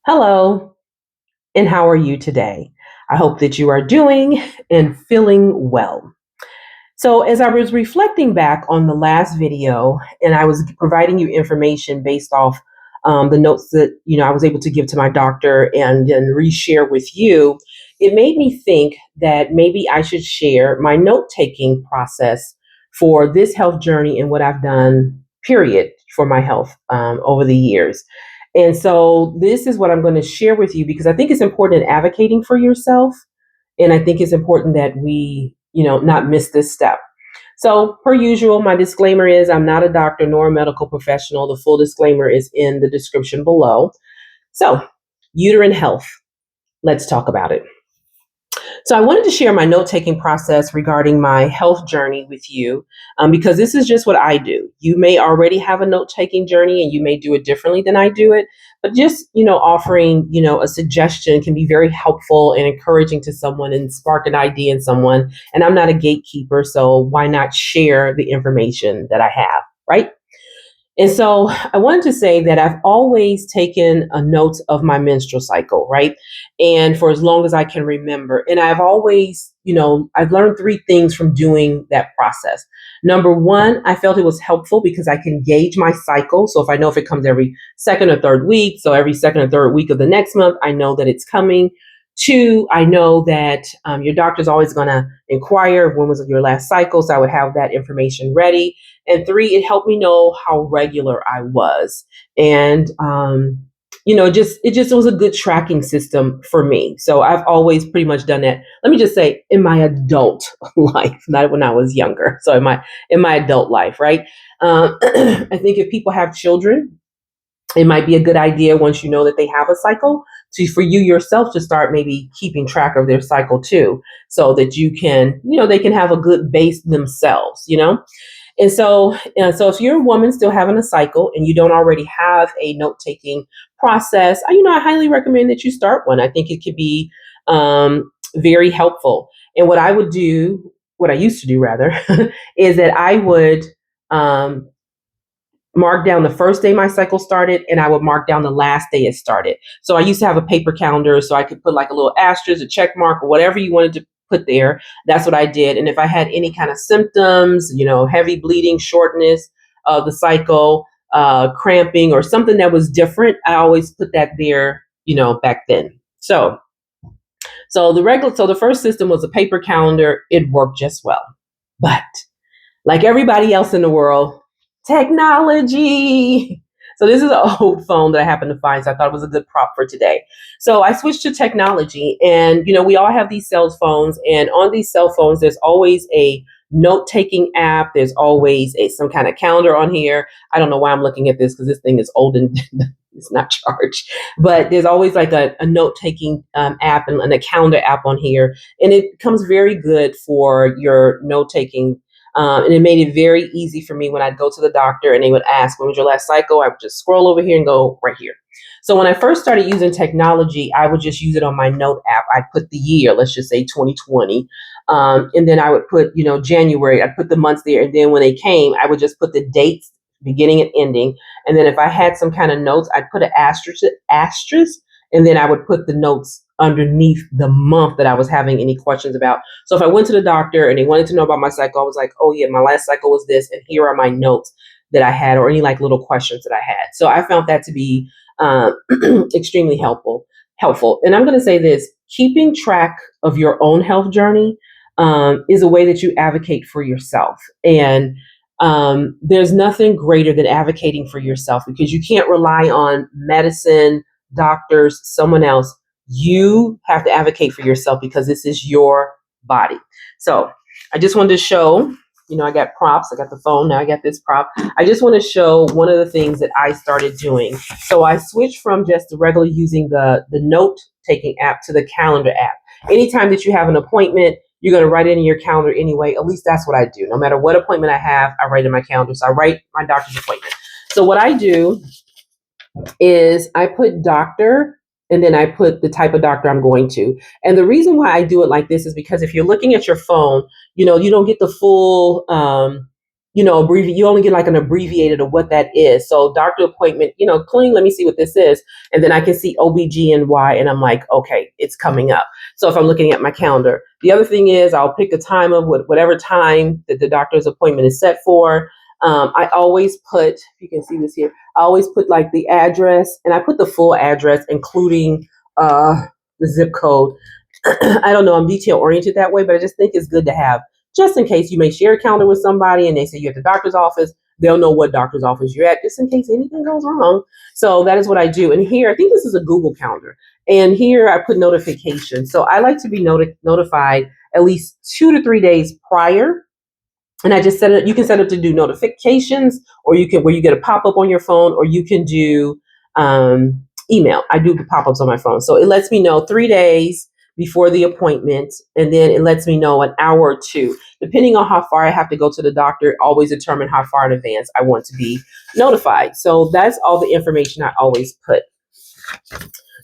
Hello, and how are you today? I hope that you are doing and feeling well. So, as I was reflecting back on the last video, and I was providing you information based off the notes that I was able to give to my doctor and then reshare with you, it made me think that maybe I should share my note taking process for this health journey and what I've done. Period for my health over the years. And so, this is what I'm going to share with you because I think it's important in advocating for yourself. And I think it's important that we, not miss this step. So, per usual, my disclaimer is I'm not a doctor nor a medical professional. The full disclaimer is in the description below. So, uterine health. Let's talk about it. So I wanted to share my note taking process regarding my health journey with you because this is just what I do. You may already have a note taking journey and you may do it differently than I do it, but just, offering, a suggestion can be very helpful and encouraging to someone and spark an idea in someone. And I'm not a gatekeeper, so why not share the information that I have, right? And so I wanted to say that I've always taken a note of my menstrual cycle, right? And for as long as I can remember. And I've always, I've learned three things from doing that process. Number one, I felt it was helpful because I can gauge my cycle. So if I know if it comes every second or third week, so every second or third week of the next month, I know that it's coming. Two, I know that your doctor's always going to inquire when was your last cycle. So I would have that information ready. And three, it helped me know how regular I was. And, it was a good tracking system for me. So I've always pretty much done that. Let me just say in my adult life, not when I was younger. So in my adult life, right? I think if people have children, it might be a good idea once you know that they have a cycle for you yourself to start maybe keeping track of their cycle too, so that you can, they can have a good base themselves. And so if you're a woman still having a cycle and you don't already have a note taking process, I highly recommend that you start one. I think it could be very helpful. And what I used to do rather, is that I would um, mark down the first day my cycle started and I would mark down the last day it started. So I used to have a paper calendar so I could put like a little asterisk, a check mark, or whatever you wanted to put there. That's what I did. And if I had any kind of symptoms, heavy bleeding, shortness of the cycle, cramping, or something that was different, I always put that there, back then. So the first system was a paper calendar. It worked just well. But like everybody else in the world, technology. So this is an old phone that I happened to find, so I thought it was a good prop for today. So I switched to technology, and we all have these cell phones, and on these cell phones, there's always a note-taking app. There's always some kind of calendar on here. I don't know why I'm looking at this because this thing is old and it's not charged, but there's always like a note-taking app and a calendar app on here, and it comes very good for your note-taking. And it made it very easy for me when I'd go to the doctor and they would ask, when was your last cycle? I would just scroll over here and go right here. So when I first started using technology, I would just use it on my note app. I'd put the year, let's just say 2020. And then I would put, January, I'd put the months there. And then when they came, I would just put the dates, beginning and ending. And then if I had some kind of notes, I'd put an asterisk, and then I would put the notes underneath the month that I was having any questions about. So if I went to the doctor and they wanted to know about my cycle, I was like, oh yeah, my last cycle was this, and here are my notes that I had, or any like little questions that I had. So I found that to be extremely helpful. And I'm going to say this: keeping track of your own health journey is a way that you advocate for yourself. And there's nothing greater than advocating for yourself, because you can't rely on medicine, doctors, someone else. You have to advocate for yourself because this is your body. So I just wanted to show, I got props. I got the phone. Now I got this prop. I just want to show one of the things that I started doing. So I switched from just regularly using the note taking app to the calendar app. Anytime that you have an appointment, you're going to write it in your calendar anyway. At least that's what I do. No matter what appointment I have, I write in my calendar. So I write my doctor's appointment. So what I do is I put doctor, and then I put the type of doctor I'm going to. And the reason why I do it like this is because if you're looking at your phone, you don't get the full you only get like an abbreviated of what that is. So doctor appointment, clean, let me see what this is. And then I can see OBGYN and I'm like, okay, it's coming up. So if I'm looking at my calendar, the other thing is I'll pick a time of whatever time that the doctor's appointment is set for. I always put, if you can see this here, I always put like the address, and I put the full address, including the zip code. I don't know, I'm detail oriented that way, but I just think it's good to have, just in case you may share a calendar with somebody and they say you're at the doctor's office, they'll know what doctor's office you're at, just in case anything goes wrong. So that is what I do. And here, I think this is a Google Calendar. And here I put notifications. So I like to be notified at least 2 to 3 days prior. And I just set it, you can set it to do notifications, or you can, where you get a pop-up on your phone, or you can do email. I do the pop-ups on my phone. So it lets me know 3 days before the appointment, and then it lets me know an hour or two. Depending on how far I have to go to the doctor, always determine how far in advance I want to be notified. So that's all the information I always put.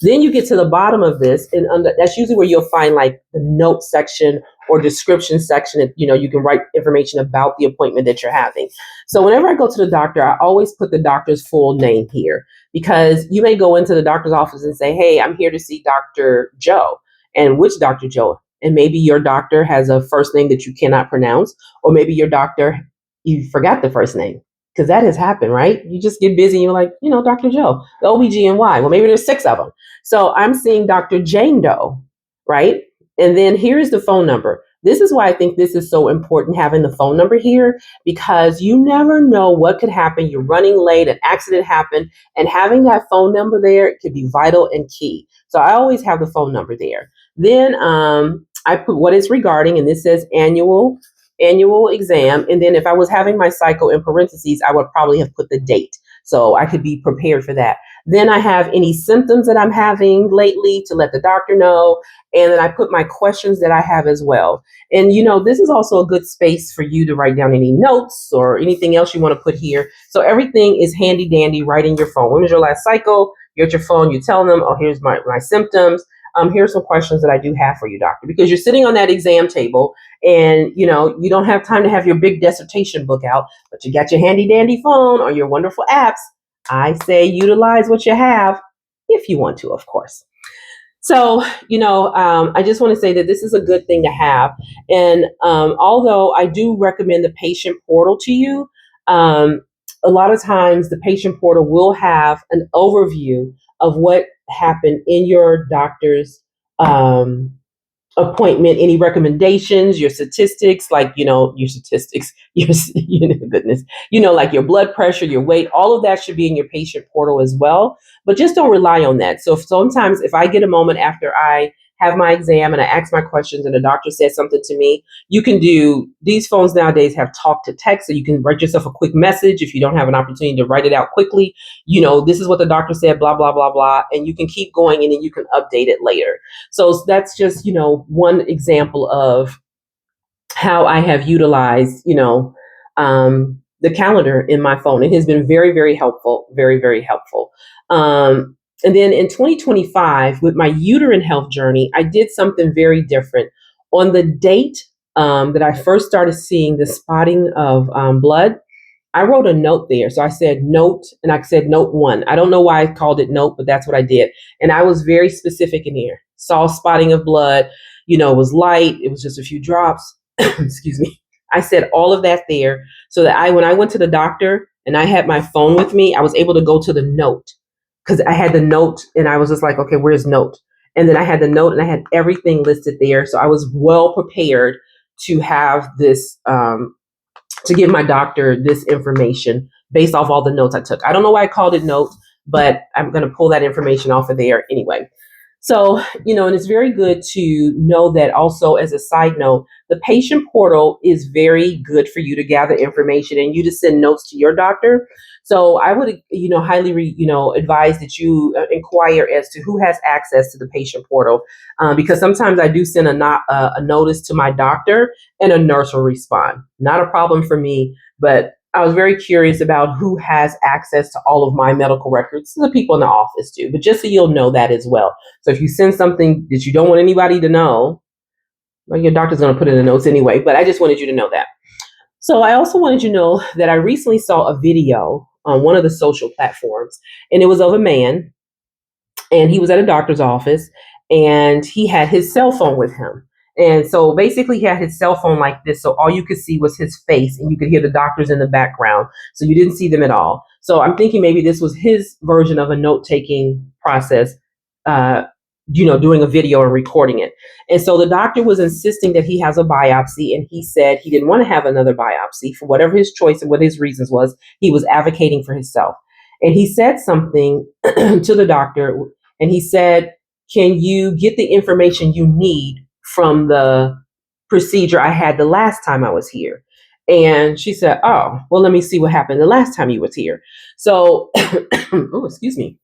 Then you get to the bottom of this, and that's usually where you'll find like the note section or description section. And, you can write information about the appointment that you're having. So whenever I go to the doctor, I always put the doctor's full name here, because you may go into the doctor's office and say, hey, I'm here to see Dr. Joe. And which Dr. Joe? And maybe your doctor has a first name that you cannot pronounce, or maybe your doctor, you forgot the first name. Because that has happened, right? You just get busy and you're like, Dr. Joe, the OBGYN. Well, maybe there's 6 of them. So I'm seeing Dr. Jane Doe, right? And then here's the phone number. This is why I think this is so important, having the phone number here, because you never know what could happen. You're running late, an accident happened, and having that phone number there could be vital and key. So I always have the phone number there. Then I put what it's regarding, and this says annual exam. And then if I was having my cycle in parentheses, I would probably have put the date, so I could be prepared for that. Then I have any symptoms that I'm having lately to let the doctor know. And then I put my questions that I have as well. And, this is also a good space for you to write down any notes or anything else you want to put here. So everything is handy dandy right in your phone. When was your last cycle? You're at your phone, you tell them, oh, here's my symptoms. Here's some questions that I do have for you, doctor, because you're sitting on that exam table and, you don't have time to have your big dissertation book out, but you got your handy dandy phone or your wonderful apps. I say utilize what you have, if you want to, of course. So, I just want to say that this is a good thing to have. And although I do recommend the patient portal to you, a lot of times the patient portal will have an overview of what happened in your doctor's appointment, any recommendations, your statistics, like, your statistics, goodness, like your blood pressure, your weight, all of that should be in your patient portal as well. But just don't rely on that. So sometimes if I get a moment after I have my exam and I ask my questions and the doctor says something to me, you can do, these phones nowadays have talk to text, so you can write yourself a quick message if you don't have an opportunity to write it out quickly. This is what the doctor said, blah, blah, blah, blah. And you can keep going and then you can update it later. So that's just, one example of how I have utilized, the calendar in my phone. It has been very, very helpful, very, very helpful. And then in 2025, with my uterine health journey, I did something very different. On the date that I first started seeing the spotting of blood, I wrote a note there. So I said note, and I said note 1. I don't know why I called it note, but that's what I did. And I was very specific in here. Saw spotting of blood, it was light. It was just a few drops. Excuse me. I said all of that there so that when I went to the doctor and I had my phone with me, I was able to go to the note, because I had the note and I was just like, okay, where's note? And then I had the note and I had everything listed there. So I was well prepared to have this, to give my doctor this information based off all the notes I took. I don't know why I called it note, but I'm going to pull that information off of there anyway. So, and it's very good to know that also, as a side note, the patient portal is very good for you to gather information and you to send notes to your doctor. So I would, highly, advise that you inquire as to who has access to the patient portal, because sometimes I do send a notice to my doctor and a nurse will respond. Not a problem for me, but I was very curious about who has access to all of my medical records. The people in the office do, but just so you'll know that as well. So if you send something that you don't want anybody to know, well, your doctor's going to put in the notes anyway, but I just wanted you to know that. So I also wanted you to know that I recently saw a video on one of the social platforms, and it was of a man, and he was at a doctor's office, and he had his cell phone with him. And so basically, he had his cell phone like this. So all you could see was his face, and you could hear the doctors in the background. So you didn't see them at all. So I'm thinking maybe this was his version of a note taking process, uh, doing a video and recording it. And so the doctor was insisting that he has a biopsy, and he said he didn't want to have another biopsy for whatever his choice and what his reasons was. He was advocating for himself. And he said something to the doctor, and he said, "Can you get the information you need from the procedure I had the last time I was here?" And she said, "Oh, well, let me see what happened the last time you was here." So, oh, excuse me.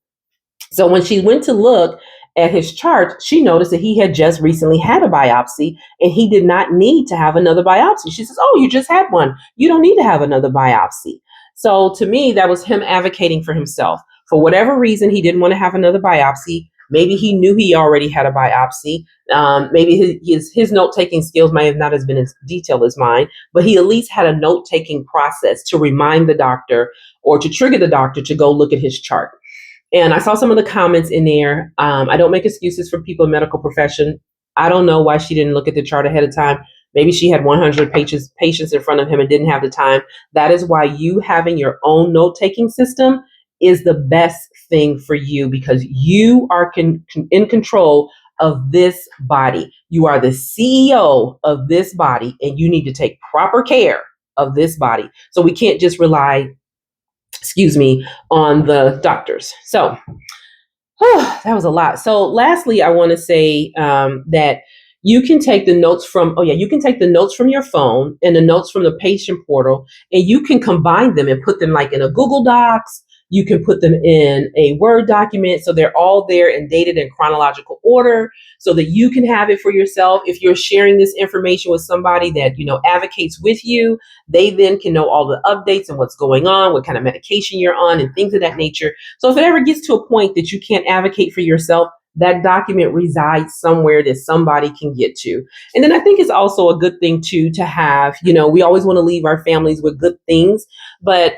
So when she went to look at his chart, she noticed that he had just recently had a biopsy, and he did not need to have another biopsy. She says, "Oh, you just had one. You don't need to have another biopsy." So to me, that was him advocating for himself. For whatever reason, he didn't want to have another biopsy. Maybe he knew he already had a biopsy. Maybe his note taking skills may have not as been as detailed as mine, but he at least had a note taking process to remind the doctor or to trigger the doctor to go look at his chart. And I saw some of the comments in there. I don't make excuses for people in medical profession. I don't know why she didn't look at the chart ahead of time. Maybe she had 100 patients in front of him and didn't have the time. That is why you having your own note-taking system is the best thing for you, because you are in control of this body. You are the CEO of this body, and you need to take proper care of this body. So we can't just rely, excuse me, on the doctors. So that was a lot. So lastly, I want to say that you can take the notes from, oh yeah, you can take the notes from your phone and the notes from the patient portal, and you can combine them and put them like in a Google Docs. You can put them in a Word document, so they're all there and dated in chronological order, so that you can have it for yourself. If you're sharing this information with somebody that advocates with you, they then can know all the updates and what's going on, what kind of medication you're on, and things of that nature. So if it ever gets to a point that you can't advocate for yourself, that document resides somewhere that somebody can get to. And then I think it's also a good thing too to have, we always want to leave our families with good things, but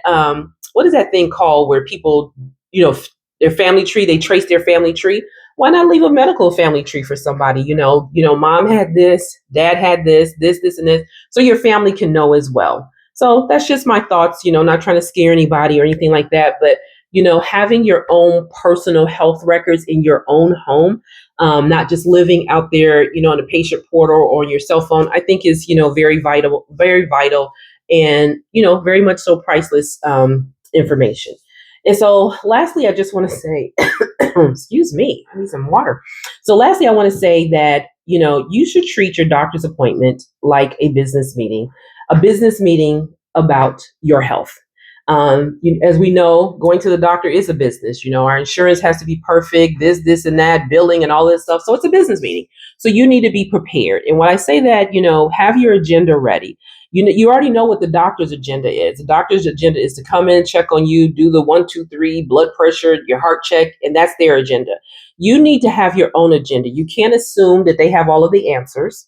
what is that thing called where people, their family tree, they trace their family tree? Why not leave a medical family tree for somebody? Mom had this, dad had this, and this, so your family can know as well. So that's just my thoughts, not trying to scare anybody or anything like that, but having your own personal health records in your own home, not just living out there, on a patient portal or on your cell phone, I think is, very vital, and, very much so priceless information. And so lastly, I just want to say, excuse me, I need some water. So lastly, I want to say that, you should treat your doctor's appointment like a business meeting about your health. As we know, going to the doctor is a business. Our insurance has to be perfect, this, and that, billing and all this stuff. So it's a business meeting. So you need to be prepared. And when I say that, have your agenda ready. You already know what the doctor's agenda is. The doctor's agenda is to come in, check on you, do the 1, 2, 3, blood pressure, your heart check, and that's their agenda. You need to have your own agenda. You can't assume that they have all of the answers.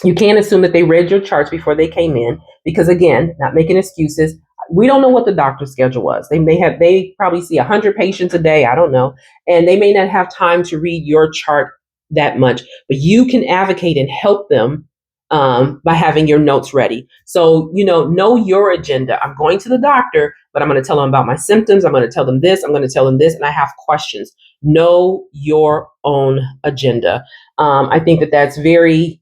You can't assume that they read your charts before they came in, because again, not making excuses. We don't know what the doctor's schedule was. They probably see 100 patients a day. I don't know. And they may not have time to read your chart that much, but you can advocate and help them by having your notes ready. So, know your agenda. I'm going to the doctor, but I'm going to tell them about my symptoms. I'm going to tell them this. I'm going to tell them this. And I have questions. Know your own agenda. I think that that's very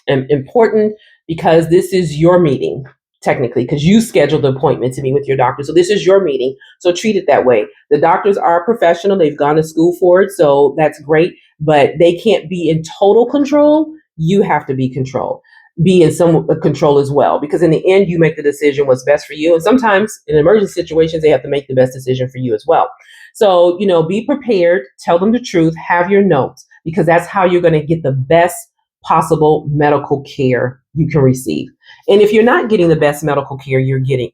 important, because this is your meeting, technically, because you scheduled the appointment to meet with your doctor. So this is your meeting. So treat it that way. The doctors are professional. They've gone to school for it. So that's great, but they can't be in total control. You have to be in some control as well, because in the end, you make the decision what's best for you. And sometimes in emergency situations, they have to make the best decision for you as well. So, be prepared, tell them the truth, have your notes, because that's how you're going to get the best possible medical care you can receive. And if you're not getting the best medical care you're getting,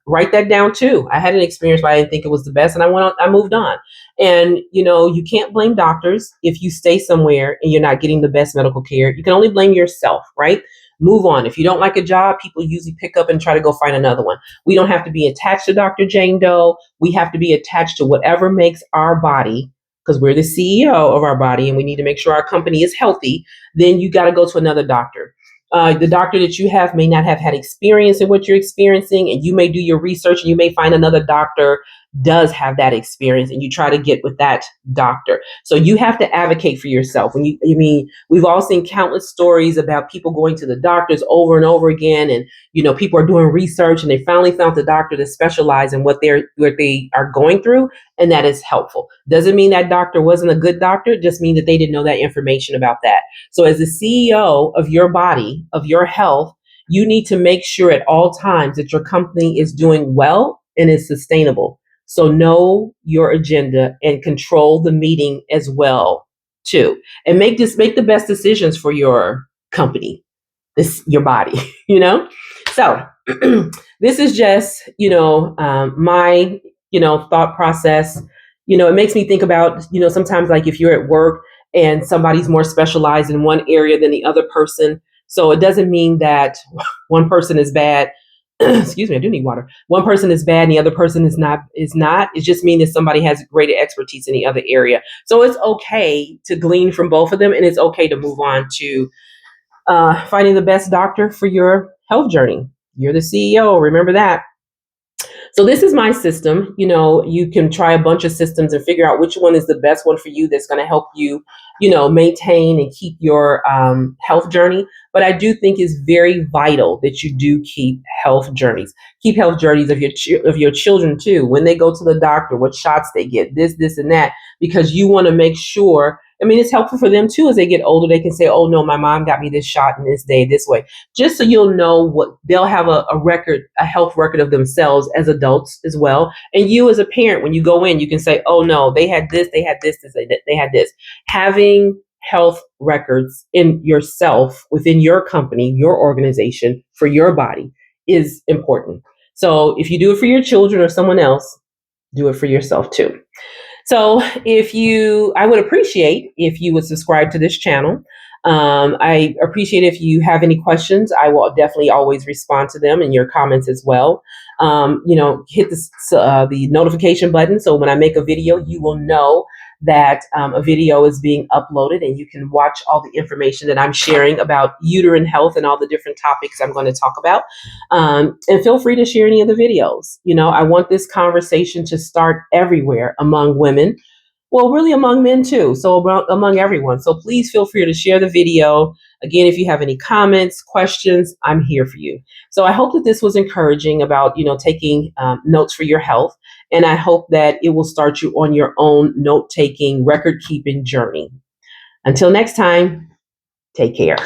write that down too. I had an experience where I didn't think it was the best, and I moved on. And, you can't blame doctors if you stay somewhere and you're not getting the best medical care. You can only blame yourself, right? Move on. If you don't like a job, people usually pick up and try to go find another one. We don't have to be attached to Dr. Jane Doe. We have to be attached to whatever makes our body, because we're the CEO of our body and we need to make sure our company is healthy. Then you got to go to another doctor. The doctor that you have may not have had experience in what you're experiencing, and you may do your research and you may find another doctor does have that experience, and you try to get with that doctor. So you have to advocate for yourself. We've all seen countless stories about people going to the doctors over and over again, and people are doing research and they finally found the doctor that specializes in what they are going through, and that is helpful. Doesn't mean that doctor wasn't a good doctor, just mean that they didn't know that information about that. So as the CEO of your body, of your health, you need to make sure at all times that your company is doing well and is sustainable. So know your agenda and control the meeting as well too. And make the best decisions for your company, your body, So this is just, my, thought process. It makes me think about, sometimes like if you're at work and somebody's more specialized in one area than the other person. So it doesn't mean that one person is bad. Excuse me, I do need water. One person is bad and the other person is not. It just means that somebody has greater expertise in the other area. So it's okay to glean from both of them, and it's okay to move on to finding the best doctor for your health journey. You're the CEO, remember that. So this is my system. You can try a bunch of systems and figure out which one is the best one for you that's going to help you, maintain and keep your health journey. But I do think it's very vital that you do keep health journeys. Keep health journeys of your children too. When they go to the doctor, what shots they get, this, and that, because you want to make sure. It's helpful for them too as they get older. They can say, "Oh no, my mom got me this shot in this day, this way." Just so you'll know what they'll have a record, a health record of themselves as adults as well. And you as a parent, when you go in, you can say, "Oh no, they had this, they had this, they had this." Having health records in yourself, within your company, your organization, for your body is important. So if you do it for your children or someone else, do it for yourself too. So I would appreciate if you would subscribe to this channel. I appreciate if you have any questions. I will definitely always respond to them in your comments as well. Hit the notification button, so when I make a video, you will know that a video is being uploaded, and you can watch all the information that I'm sharing about uterine health and all the different topics I'm going to talk about. And feel free to share any of the videos. I want this conversation to start everywhere among women. Well, really among men too. So among everyone. So please feel free to share the video. Again, if you have any comments, questions, I'm here for you. So I hope that this was encouraging about, taking notes for your health. And I hope that it will start you on your own note-taking, record-keeping journey. Until next time, take care.